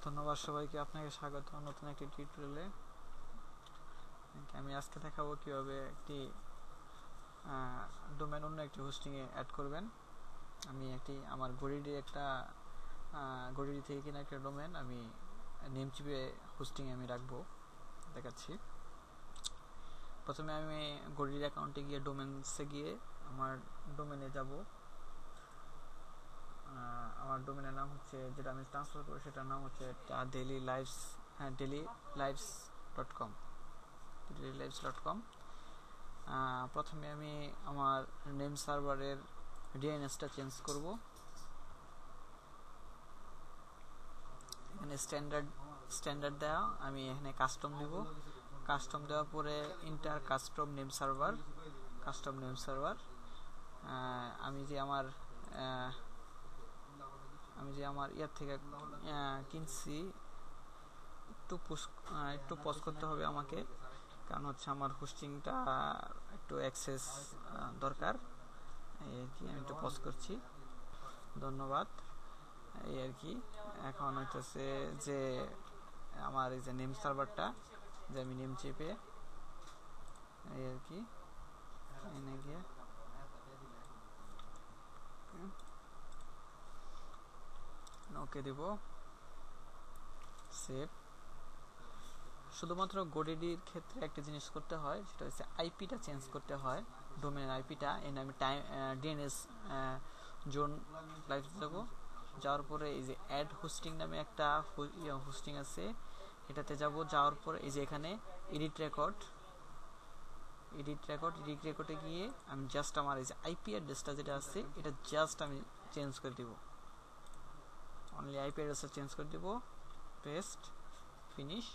ধন্যবাদ সবাইকে, আপনাকে স্বাগত নতুন একটি টিউটোরিয়ালে। আমি আজকে দেখাবো কিভাবে একটি ডোমেন অন্য একটি হোস্টিংয়ে অ্যাড করবেন। আমি আমার গড়িডি থেকে কিনা একটা ডোমেন আমি নেমচিপে হোস্টিংয়ে আমি রাখবো, দেখাচ্ছি। প্রথমে আমি গড়িডি অ্যাকাউন্টে গিয়ে ডোমেনসে গিয়ে আমার ডোমেনে যাব। আমার ডোমেনের নাম হচ্ছে, যেটা আমি ট্রান্সফার করি সেটার নাম হচ্ছে dailylives.com। প্রথমে আমি আমার নেম সার্ভারের ডিএনএসটা চেঞ্জ করব। এখানে স্ট্যান্ডার্ড দেওয়া, আমি এখানে কাস্টম দিব। কাস্টম দেওয়ার পরে ইন্টার কাস্টম নেম সার্ভার। আমি যে আমার ইয়ার থেকে কিনছি, একটু পজ করতে হবে আমাকে, কারণ হচ্ছে আমার হোস্টিংটা একটু অ্যাক্সেস দরকার। এই আর কি, আমি একটু পজ করছি, ধন্যবাদ। এই আর কি, এখন হইতেছে যে আমার এই যে নেম সার্ভারটা, যে আমি নেম চেপে এই আর কি এনে গিয়ে ওকে দেব, সেভ। শুধুমাত্র গডিডির ক্ষেত্রে একটা জিনিস করতে হয়, সেটা হচ্ছে আইপিটা চেঞ্জ করতে হয়, ডোমেনের আইপিটা। এনে আমি ডিএনএস জোন লাইভ যাব। যাওয়ার পরে এই যে অ্যাড হোস্টিং নামে একটা হোস্টিং আছে, এটাতে যাব। যাওয়ার পরে এই যে এখানে এডিট রেকর্ডে গিয়ে আমি জাস্ট আমার এই যে আইপি অ্যাড্রেসটা যেটা আছে, এটা জাস্ট আমি চেঞ্জ করে দিব। অনলি আইপি অ্যাড্রেসটা চেঞ্জ করে দিব, পেস্ট, ফিনিশ,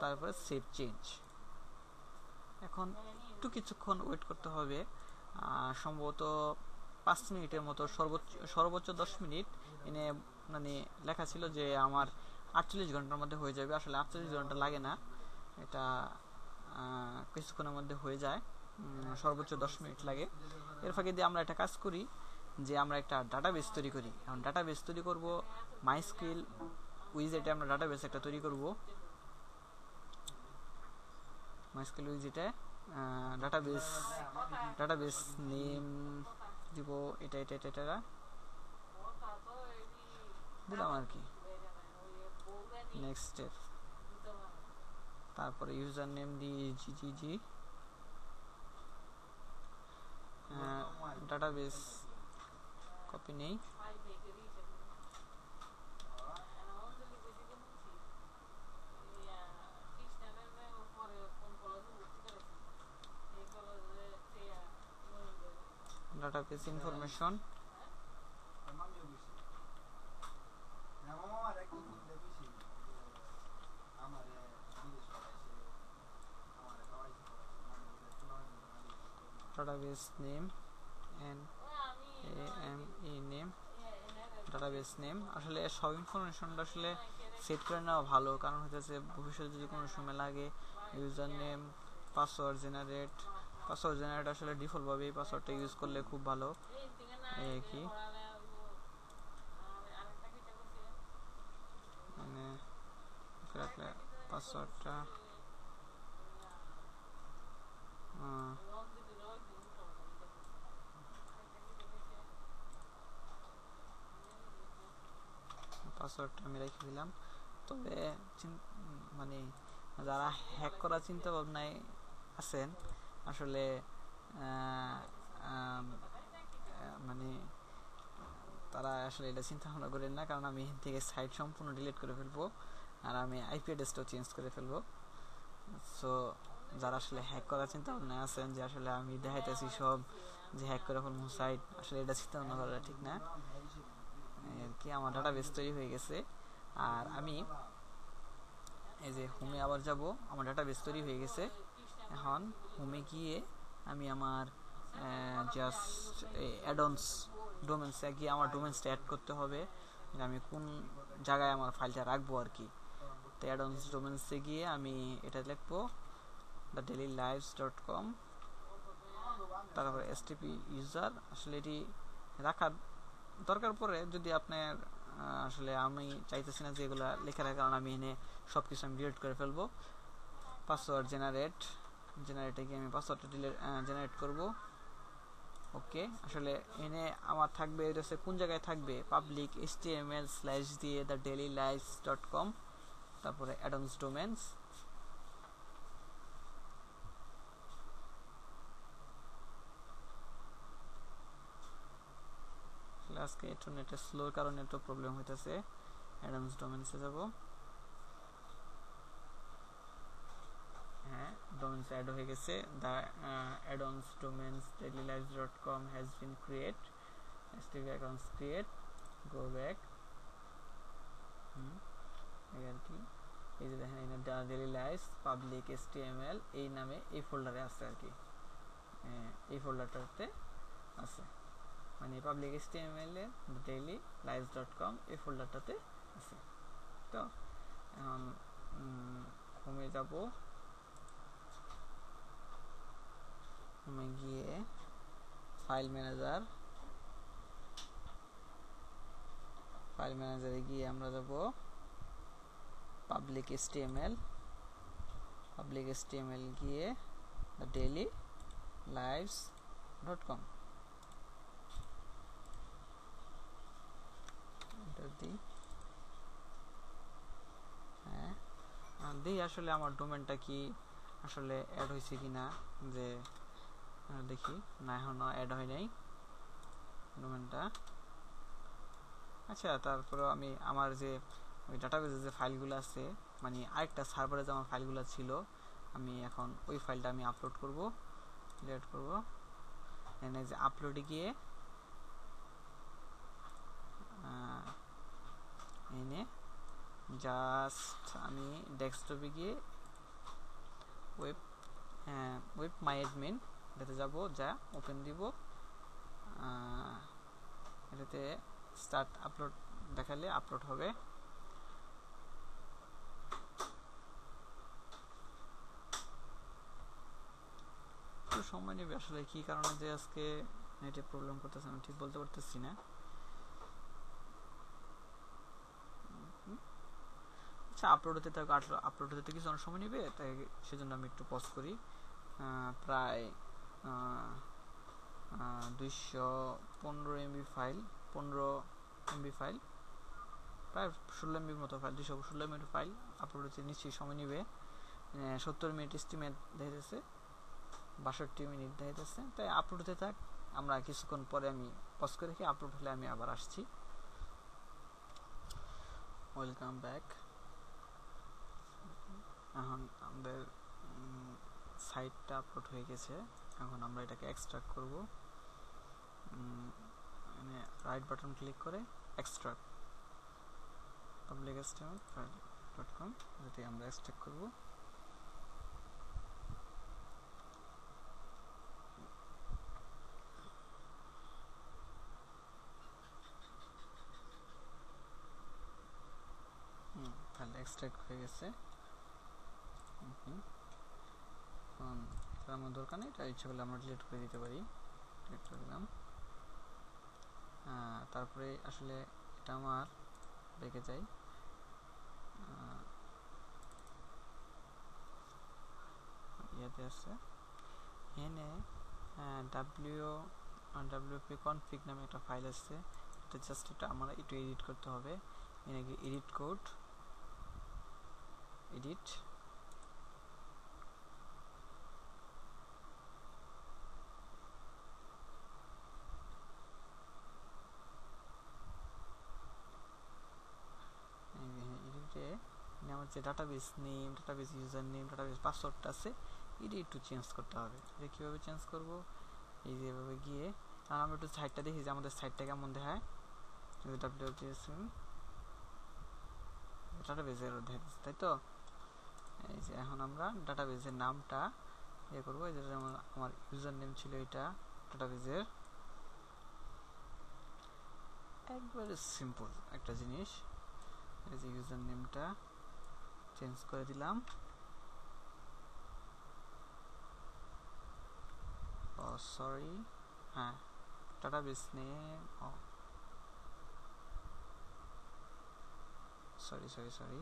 তারপরে সেভ চেঞ্জ। এখন একটু কিছুক্ষণ ওয়েট করতে হবে, সম্ভবত 5 মিনিটের মতো, সর্বোচ্চ 10 মিনিট। এনে মানে লেখা ছিল যে আমার 48 ঘন্টার মধ্যে হয়ে যাবে। আসলে 48 ঘন্টা লাগে না, এটা কিছুক্ষণের মধ্যে হয়ে যায়, সর্বোচ্চ 10 মিনিট লাগে। এর ফাঁকে দিয়ে আমরা একটা কাজ করি, যে আমরা একটা ডাটাবেস তৈরি করি। এখন ডাটাবেস তৈরি করব, মাইস্কুয়েল উইজেটে আমরা ডাটাবেস একটা তৈরি করব। মাইস্কুয়েল উইজেটে ডাটাবেস নেম দিব, এটা দিলাম আর কি। নেক্সট স্টেপ, তারপরে ইউজার নেম দিই জিজিজি। ডাটাবেস কপি নেই, database information, database name, name, database name. আসলে সব ইনফরমেশনটা আসলে সেট করে নেওয়া ভালো, কারণ হচ্ছে ভবিষ্যতে যদি কোনো সময় লাগে। ইউজার নেম, পাসওয়ার্ড জেনারেট আসলে ডিফল্টভাবে এই পাসওয়ার্ডটা ইউজ করলে খুব ভালো। এই কি মানে পাসওয়ার্ডটা আমি রেখে দিলাম। তবে মানে যারা হ্যাক করার চিন্তা ভাবনায় আছেন, আসলে মানে তারা আসলে এটা চিন্তা ভাবনা করেন না, কারণ আমি এখান থেকে সাইট সম্পূর্ণ ডিলিট করে ফেলবো, আর আমি আইপি অ্যাড্রেসটাও চেঞ্জ করে ফেলবো। সো যারা আসলে হ্যাক করার চিন্তা ভাবনায় আছেন, যে আসলে আমি দেখাইতেছি সব যে হ্যাক করে ফেলবো সাইট, আসলে এটা চিন্তা ভাবনা করা ঠিক না আর কি। আমার ডাটাবেস তৈরি হয়ে গেছে, আর আমি এই যে হোমে আবার যাব, আমার ডাটাবেস তৈরি হয়ে গেছে। এখন হোমে গিয়ে আমি আমার জাস্ট অ্যাডন্স ডোমেন্সে গিয়ে আমার ডোমেন্সটা অ্যাড করতে হবে, আমি কোন জায়গায় আমার ফাইলটা রাখবো আর কি। তো অ্যাডন্স ডোমেন্সে গিয়ে আমি এটা লিখবো dailylives.com, তারপরে STP ইউজার। আসলে এটি রাখার দরকার পড়ে যদি আপনার আসলে আমি চাইতেছি না যে এগুলো লেখা রাখার কারণ আমি এনে সব কিছু আমি ডিলিট করে ফেলবো। পাসওয়ার্ড জেনারেটে গিয়ে আমি পাসওয়ার্ডটা জেনারেট করব। ওকে, আসলে এনে আমার থাকবে এটা হচ্ছে কোন জায়গায় থাকবে, পাবলিক html স্ল্যাশ দিয়ে thedailylives.com, তারপরে অ্যাডন্স ডোমেন্স, আজকে একটু নেটের স্লোর কারণে একটু প্রবলেম হইতেছে। অ্যাডন্স ডোমেন্সে যাব। হ্যাঁ, ডোমেন্স অ্যাড হয়ে গেছে। The add-ons domains dailylives.com has been create, stv accounts create, go back। এই আর কি, এই যে দেখেন এখানে ডেইলি লাইভস পাবলিক html এই নামে এই ফোল্ডারে আছে আর কি, এই ফোল্ডারটাতে আছে, মানে পাবলিক html এর dailylives.com এই ফোল্ডারটাতে আছে। তো এখন হোমে যাব, হোমে গিয়ে ফাইল ম্যানেজারে গিয়ে আমরা যাব পাবলিক html গিয়ে thedailylives.com এন্টার দিই। হ্যাঁ, দিই আসলে আমার ডোমেনটা কি আসলে অ্যাড হয়েছে কিনা, যে দেখি, না এখনো অ্যাড হয় নাই ডোমেনটা। আচ্ছা, তারপরে আমি আমার যে ওই ডাটাবেজে যে ফাইলগুলো আছে, মানে আরেকটা সার্ভারে যে আমার ফাইলগুলো ছিল, আমি এখন ওই ফাইলটা আমি আপলোড করব, ডিলিট করব। এনে যে আপলোডে গিয়ে এনে জাস্ট আমি ডেস্কটপে গিয়ে ওয়েব মাই অ্যাডমিন এটাতে যাব, যা ওপেন দিব, এটাতে স্টার্ট আপলোড দেখালে আপলোড হবে। একটু সময় নেবে আসলে, কি কারণে যে আজকে নেটে প্রবলেম করতেছে আমি ঠিক বলতে পারতেছি না। আচ্ছা, আপলোড হতে কিছু অনেক সময় নেবে, তাই সেজন্য আমি একটু পজ করি। প্রায় 215 MB ফাইল, 15 MB ফাইল, প্রায় 16 MB মতো ফাইল, 216 MB ফাইল আপলোড হতে নিশ্চয়ই সময় নেবে। 70 মিনিট এস্টিমেট দেখাইতেছে, 62 মিনিট দেখাইতেছে, তাই আপলোড হতে থাক। আমরা কিছুক্ষণ পরে আমি পজ করে রেখে আপলোড হলে আমি আবার আসছি। Welcome back. এখন আমাদের সাইটটা আপলোড হয়ে গেছে। এখন আমরা এটাকে এক্সট্রাক্ট করব, মানে রাইট বাটন ক্লিক করে এক্সট্রাক্ট পাবলিক html.com যেটা আমরা এক্সট্রাক্ট করব। ফাইল এক্সট্রাক্ট হয়ে গেছে। এটা আমার দরকার নেই, এটা ইচ্ছা করলে আমরা ডিলিট করে দিতে পারি। ডিলিট করে দিলাম। তারপরে আসলে এটা আমার রেখে যাই, ইয়াতে আছে এনে wp config নামে একটা ফাইল আছে, এটা জাস্ট এটা আমরা একটু এডিট করতে হবে। এনে গিয়ে এডিট কোড, এডিট, এডিটে আমার যে database name, database user name, database পাসওয়ার্ডটা আছে, এটা একটু চেঞ্জ করতে হবে। এটা কীভাবে চেঞ্জ করব, এই যে এভাবে গিয়ে, কারণ আমরা একটু সাইটটা দেখি যে আমাদের সাইটটা কেমন দেখায়। ডাটাবেসের দেখাচ্ছে, তাই তো। এই যে এখন আমরা ডাটাবেসের নামটা ইয়ে করবো, এই যে আমার ইউজার নেম ছিল এটা ডাটাবেসের। একবারে সিম্পল একটা জিনিস, এই যে ইউজার নেমটা চেঞ্জ করে দিলাম। সরি, হ্যাঁ, ডাটাবেস নেম সরি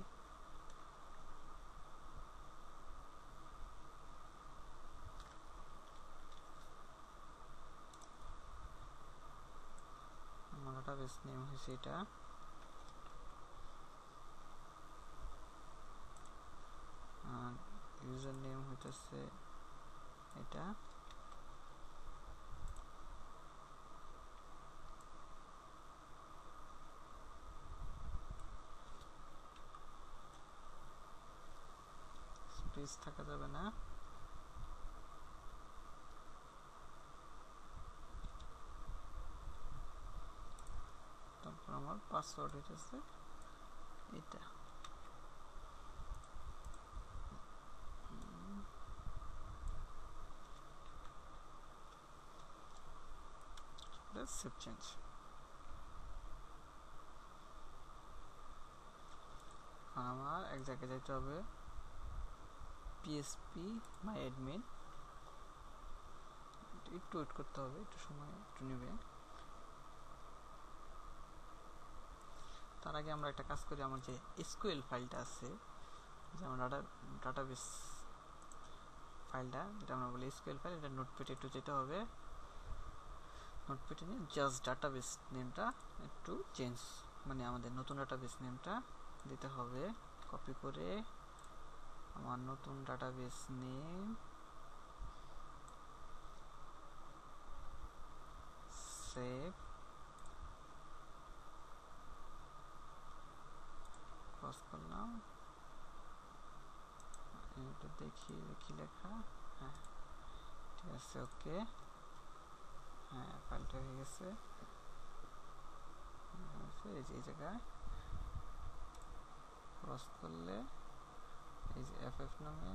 আমার ডাটাবেস নেম হয়েছে এটা, ইউজার নেম হইতেছে এটা, স্পেস থাকা যাবে না, তারপর আমার পাসওয়ার্ড হইতেছে এটা। Save change. আমার এক জায়গায় যাইতে হবে, পিএসপি মাই অ্যাডমিন, একটু ওয়েট করতে হবে, একটু সময় একটু নেবে। তার আগে আমরা একটা কাজ করি, আমার যে এসকিউএল ফাইলটা আছে, যে আমার ডাটাবেস ফাইলটা, যেটা আমরা বলি এসকিউএল ফাইল, এটা নোটপ্যাডে একটু যেতে হবে, নোটপ্যাডে নিয়ে জাস্ট ডাটাবেস নেমটা একটু চেঞ্জ, মানে আমাদের নতুন ডাটাবেস নেমটা দিতে হবে। কপি করে আমার নতুন ডাটাবেস নেম সেভ, ক্রস করলাম, এটা দেখি কি লেখা, হ্যাঁ ঠিক আছে, ওকে, হ্যাঁ ফাইলটা হয়ে গেছে, এই যে এই জায়গায় ক্রস করলে এই যে এফএফ নামে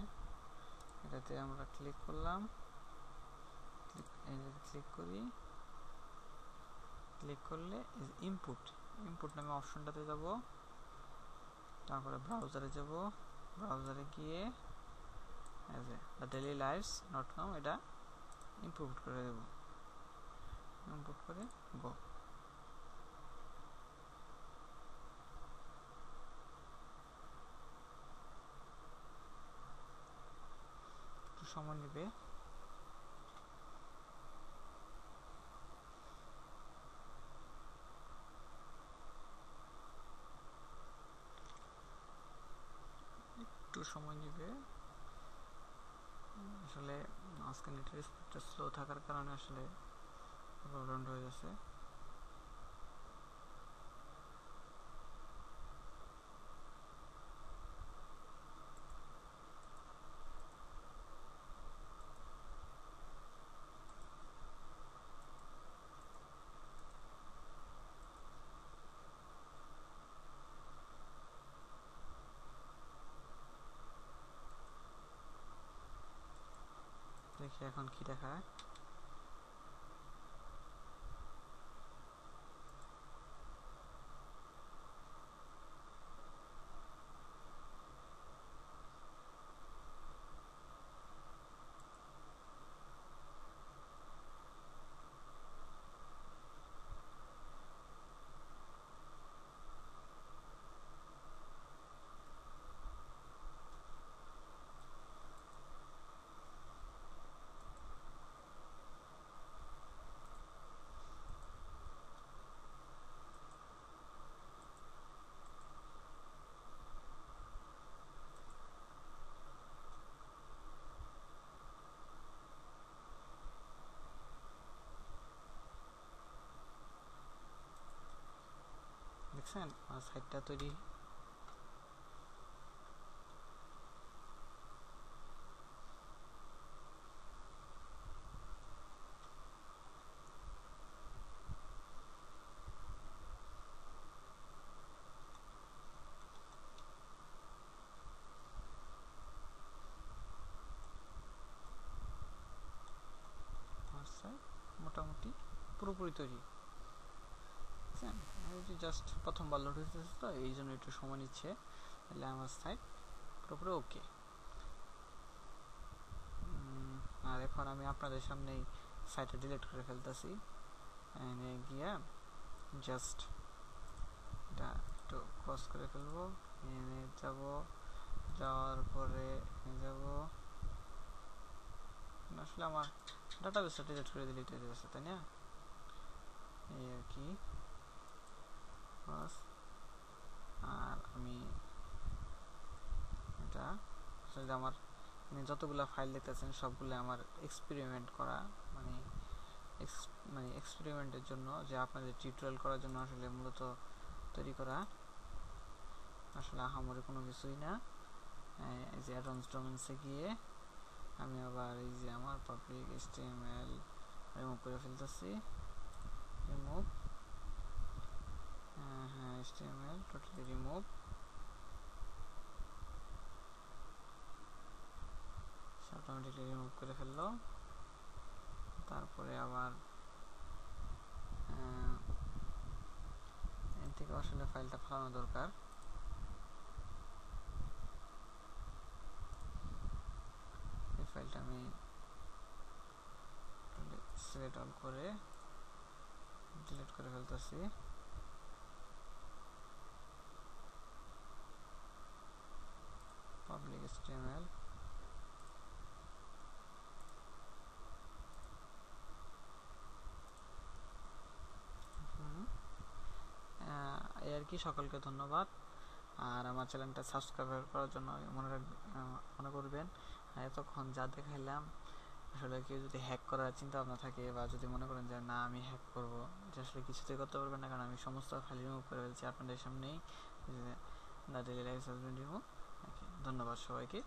এটাতে আমরা ক্লিক করলাম, ক্লিক করি, ক্লিক করলে ইনপুট নামে অপশনটাতে যাব, তারপরে ব্রাউজারে যাব, ব্রাউজারে গিয়ে ডেইলি লাইভস ডট কম এটা ইম্পোর্ট করে দেব, ইম্পোর্ট করে গো। একটু সময় নেবে, আসলে আজকে নেটের স্পিডটা স্লো থাকার কারণে আসলে প্রবলেম হয়ে যাচ্ছে। দেখি এখন কি দেখায়, দেখছেন আমার সাইটটা তৈরি, মোটামুটি পুরোপুরি তৈরি, বুঝছেন, জাস্ট প্রথমবার লোড হইতেছে তো এই জন্য একটু সময় নিচ্ছে, তাহলে আমার সাইট পুরোপুরি ওকে। আর এখন আমি আপনাদের সামনেই সাইটটা ডিলিট করে ফেলতেছি, গিয়া জাস্ট এটা একটু ক্রস করে ফেলবো, এনে যাব, যাওয়ার পরে যাব, আসলে আমার ডাটাবেসটা ডিলিট করে দিলে এটা যাচ্ছে, তাই না? এই আর কি। বাস, আর আমি এটা আসলে আমার যতগুলো ফাইল দেখতেছেন সবগুলো আমার এক্সপেরিমেন্ট করা, মানে এক্সপেরিমেন্টের জন্য, যে আপনাদের টিউটোরিয়াল করার জন্য আসলে মূলত তৈরি করা, আসলে আহামরি কোনো কিছুই না। এই যে অ্যাডভান্স ডোমেইনসে গিয়ে আমি আবার এই যে আমার পাবলিক HTML রিমুভ করে ফেলতেছি, রিমুভ, হ্যাঁ HTML totally remove, automatically remove করে ফেললো। তারপরে আবার এর থেকে আসলে ফাইলটা ফালানো দরকার। এই ফাইলটা আমি সিলেক্ট অল করে ডিলিট করে ফেলতেছি। পাবলিক HTML, এই আর কি। সকলকে ধন্যবাদ। আর আমার চ্যানেলটা সাবস্ক্রাইব করার জন্য মনে করবেন। এতক্ষণ যা দেখাইলাম, আসলে কেউ যদি হ্যাক করার চিন্তা ভাবনা থাকে, বা যদি মনে করেন যে না আমি হ্যাক করবো, যে আসলে কিছুতেই করতে পারবেন না, কারণ আমি সমস্ত ফাইল রিমুভ করে ফেলছি আপনাদের সামনেই। The daily life has been remove. ধন্যবাদ সবাইকে।